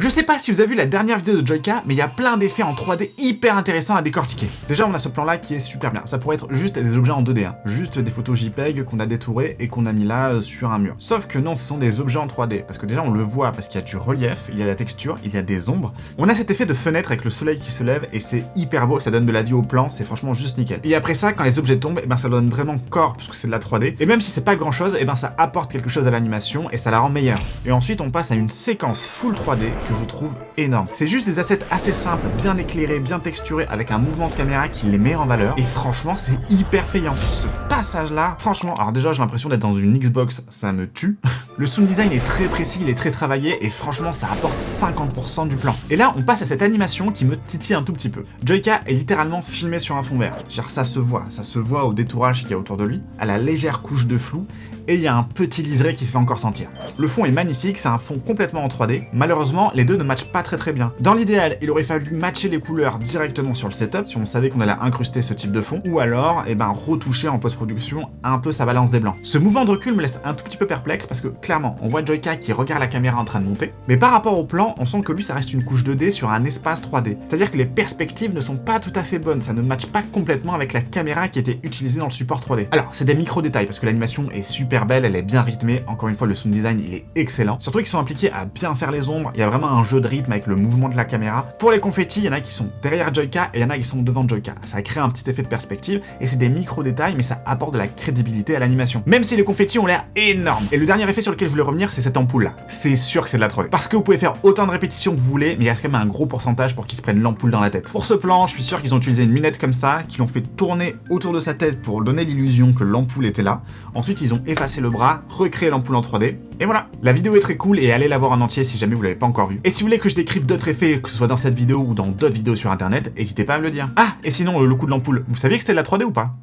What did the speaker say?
Je sais pas si vous avez vu la dernière vidéo de Joyka, mais il y a plein d'effets en 3D hyper intéressants à décortiquer. Déjà, on a ce plan-là qui est super bien. Ça pourrait être juste des objets en 2D, hein. Juste des photos JPEG qu'on a détourées et qu'on a mis là sur un mur. Sauf que non, ce sont des objets en 3D, parce que déjà on le voit, parce qu'il y a du relief, il y a la texture, il y a des ombres. On a cet effet de fenêtre avec le soleil qui se lève et c'est hyper beau, ça donne de la vie au plan, c'est franchement juste nickel. Et après ça, quand les objets tombent, et ben ça donne vraiment corps, parce que c'est de la 3D. Et même si c'est pas grand chose, et ben ça apporte quelque chose à l'animation et ça la rend meilleure. Et ensuite, on passe à une séquence full 3D que je trouve énorme. C'est juste des assets assez simples, bien éclairés, bien texturés, avec un mouvement de caméra qui les met en valeur. Et franchement, c'est hyper payant. Ce passage-là, franchement, alors déjà, j'ai l'impression d'être dans une Xbox, ça me tue. Le sound design est très précis, il est très travaillé, et franchement, ça apporte 50% du plan. Et là, on passe à cette animation qui me titille un tout petit peu. Joyka est littéralement filmé sur un fond vert. Genre, ça se voit au détourage qu'il y a autour de lui, à la légère couche de flou, et il y a un petit liseré qui se fait encore sentir. Le fond est magnifique, c'est un fond complètement en 3D. Malheureusement, les deux ne matchent pas très bien. Dans l'idéal, il aurait fallu matcher les couleurs directement sur le setup, si on savait qu'on allait incruster ce type de fond, ou alors, retoucher en post-production un peu sa balance des blancs. Ce mouvement de recul me laisse un tout petit peu perplexe, parce que clairement, on voit Joyka qui regarde la caméra en train de monter, mais par rapport au plan, on sent que lui, ça reste une couche 2D sur un espace 3D. C'est-à-dire que les perspectives ne sont pas tout à fait bonnes, ça ne matche pas complètement avec la caméra qui était utilisée dans le support 3D. Alors, c'est des micro-détails, parce que l'animation est super belle, elle est bien rythmée, encore une fois le sound design il est excellent, surtout qu'ils sont impliqués à bien faire les ombres, il y a vraiment un jeu de rythme avec le mouvement de la caméra. Pour les confettis, il y en a qui sont derrière Joyka et il y en a qui sont devant Joyka, ça crée un petit effet de perspective et c'est des micro-détails mais ça apporte de la crédibilité à l'animation, même si les confettis ont l'air énormes. Et le dernier effet sur lequel je voulais revenir, c'est cette ampoule là, c'est sûr que c'est de la 3D, parce que vous pouvez faire autant de répétitions que vous voulez, mais il y a quand même un gros pourcentage pour qu'ils se prennent l'ampoule dans la tête. Pour ce plan, je suis sûr qu'ils ont utilisé une lunette comme ça, qu'ils l'ont fait tourner autour de sa tête pour donner l'illusion que l'ampoule était là. Ensuite, ils ont effacé le bras, recréé l'ampoule en 3D, et voilà. La vidéo est très cool et allez la voir en entier si jamais vous l'avez pas encore vue. Et si vous voulez que je décrypte d'autres effets, que ce soit dans cette vidéo ou dans d'autres vidéos sur internet, n'hésitez pas à me le dire. Ah, et sinon, le coup de l'ampoule, vous saviez que c'était de la 3D ou pas ?